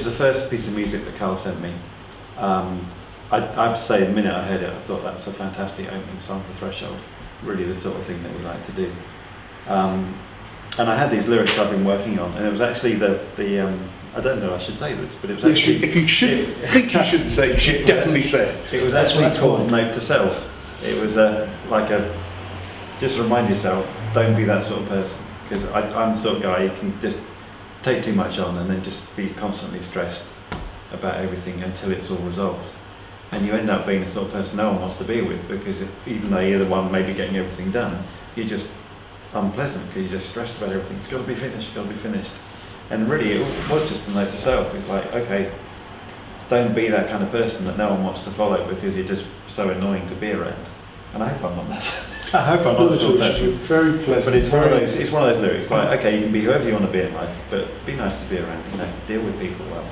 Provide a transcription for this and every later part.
was the first piece of music that Carl sent me. I have to say, the minute I heard it, I thought that's a fantastic opening song for Threshold. Really the sort of thing that we like to do. And I had these lyrics I've been working on, and it was actually the I don't know if I should say this, but it was actually... If you should think you shouldn't say it, you should definitely say it. It was actually called Note to Self. It was just remind yourself, don't be that sort of person. Because I'm the sort of guy who can just take too much on and then just be constantly stressed about everything until it's all resolved. And you end up being the sort of person no one wants to be with, because even though you're the one maybe getting everything done, you're just unpleasant because you're just stressed about everything. It's got to be finished, it's got to be finished. And really it was just a note to self. It's like, okay, don't be that kind of person that no one wants to follow because you're just so annoying to be around. And I hope I'm not that. I hope I'm not the sort of person. Very pleasant. But it's one of those lyrics, like, okay, you can be whoever you want to be in life, but be nice to be around, you know, deal with people well.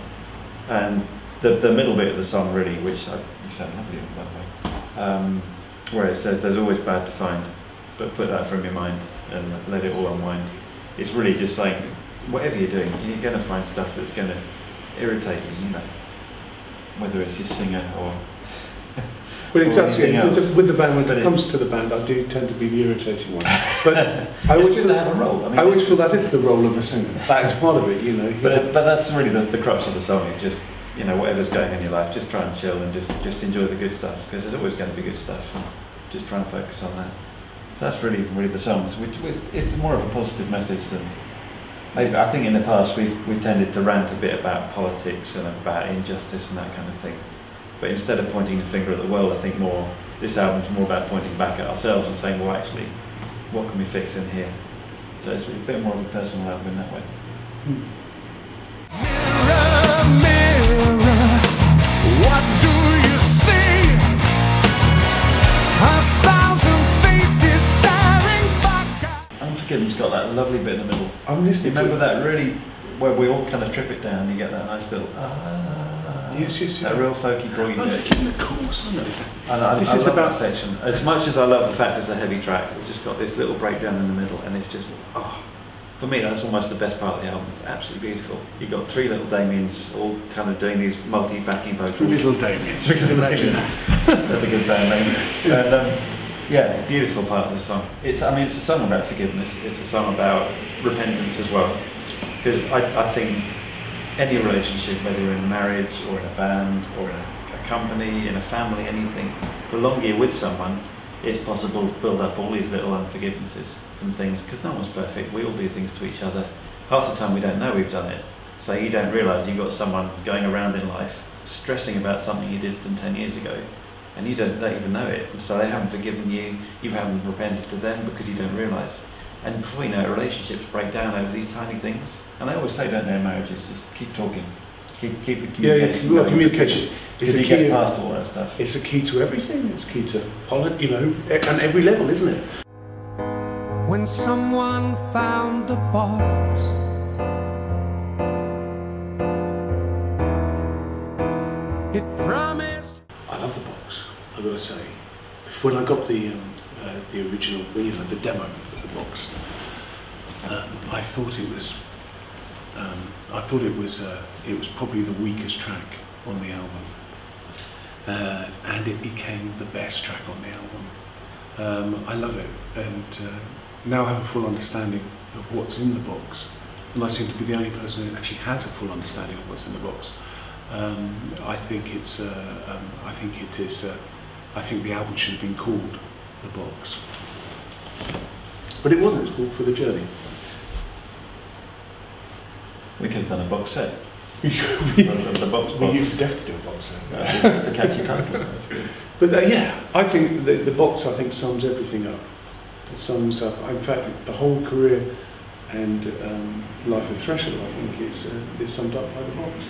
And the middle bit of the song really, which you sound lovely on, by the way, where it says there's always bad to find, but put that from your mind and let it all unwind. It's really just saying, whatever you're doing, you're going to find stuff that's going to irritate you, you know, whether it's your singer or... Well, exactly. With the band, when it comes to the band, I do tend to be the irritating one. But I always feel have a role. I always feel that is the role of a singer. That's part of it, you know. But that's really the crux of the song. Is just, you know, whatever's going on in your life, just try and chill and just enjoy the good stuff, because there's always going to be good stuff. And just try and focus on that. So that's really the songs. It's more of a positive message than. I think in the past we've tended to rant a bit about politics and about injustice and that kind of thing. But instead of pointing the finger at the world, I think this album's more about pointing back at ourselves and saying, well, actually, what can we fix in here? So it's a bit more of a personal album in that way. Mirror, mirror, what do you see? A thousand faces staring back at... Unforgiven's got that lovely bit in the middle. I'm listening to that really, where we all kind of trip it down, you get that nice little yes. That real folky groggy bit. Unforgiven, of course, I know that. I love that section. As much as I love the fact it's a heavy track, we've just got this little breakdown in the middle, and it's just, for me that's almost the best part of the album. It's absolutely beautiful. You've got three little Damians all kind of doing these multi-backing vocals. Three little Damians. Imagine that. That's a good band name. And, yeah, beautiful part of the song. It's a song about forgiveness. It's a song about repentance as well. Because I think any relationship, whether you're in a marriage or in a band or in a company, in a family, anything, the longer you're with someone, it's possible to build up all these little unforgivenesses from things, because no one's perfect. We all do things to each other. Half the time we don't know we've done it. So you don't realise you've got someone going around in life stressing about something you did to them 10 years ago, and you don't even know it. So they haven't forgiven you, you haven't repented to them because you don't realise. And before you know it, relationships break down over these tiny things. And I always say, don't know, in marriages, just keep talking. Keep the communication going. Communication is a key. Get past all that stuff. It's a key to everything. It's key to, you know, and every level, isn't it? When someone found the box, it promised. I love the box, I've got to say. When I got the original, you know, the demo of the box, I thought it was probably the weakest track on the album, and it became the best track on the album. I love it, and now I have a full understanding of what's in the box, and I seem to be the only person who actually has a full understanding of what's in the box. I think the album should have been called The Box, but it wasn't. It was called For the Journey. We could have done a box set. The box. You could definitely do a box set. That's a catchy title. That's good. But yeah, I think the box, I think, sums everything up. It sums up, in fact, the whole career and life of Threshold, I think, is summed up by the box.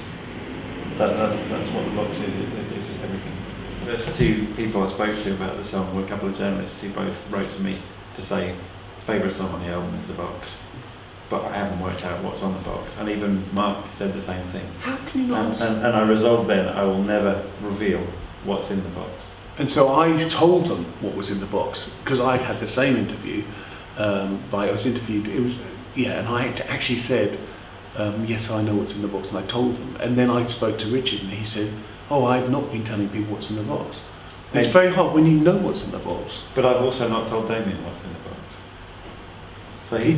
That's what the box is. It's everything. There's two people I spoke to about the song, were a couple of journalists who both wrote to me to say favourite song on the album is The Box, but I haven't worked out what's on the box. And even Mark said the same thing. How can you not? And I resolved then I will never reveal what's in the box. And so I told them what was in the box, because I'd had the same interview. I was interviewed. It was and I actually said, yes, I know what's in the box, and I told them. And then I spoke to Richard, and he said, oh, I've not been telling people what's in the box. And it's very hard when you know what's in the box. But I've also not told Damian what's in the box. So he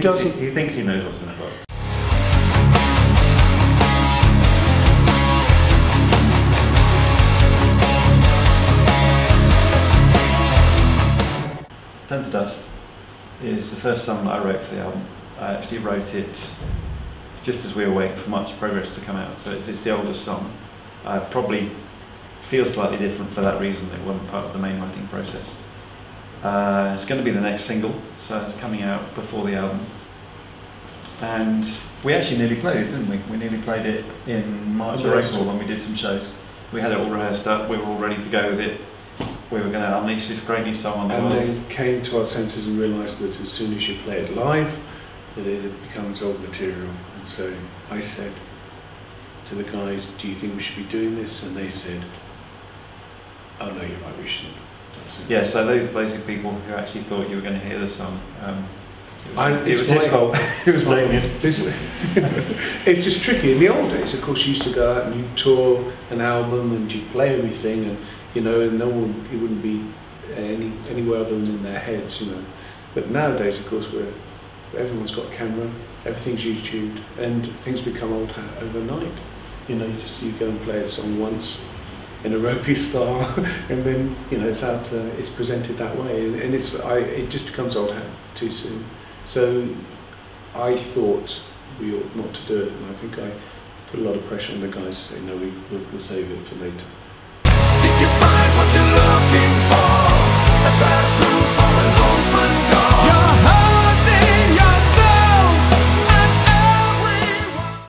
thinks he knows what's in the box. Turn to Dust is the first song that I wrote for the album. I actually wrote it just as we were waiting for March of Progress to come out, so it's the oldest song. Probably feels slightly different for that reason. It wasn't part of the main writing process. It's going to be the next single, so it's coming out before the album. And we actually nearly played it, didn't we? We nearly played it in March or April when we did some shows. We had it all rehearsed up, we were all ready to go with it. We were going to unleash this great new song on the world. And then came to our senses and realised that as soon as you play it live, that it becomes old material. And so I said to the guys, do you think we should be doing this? And they said, oh no, you're right, we shouldn't. Yeah, so those are people who actually thought you were going to hear the song. It was his fault. It was Damian. It's just tricky. In the old days, of course, you used to go out and you tour an album and you play everything, and you know, and no one, it wouldn't be anywhere other than in their heads, you know. But nowadays, of course, everyone's got a camera, everything's YouTubed, and things become old hat overnight. You know, you go and play a song once in a ropey style, and then you know it's out. It's presented that way, and it just becomes old hat too soon. So I thought we ought not to do it, and I think I put a lot of pressure on the guys to say no, we'll save it for later.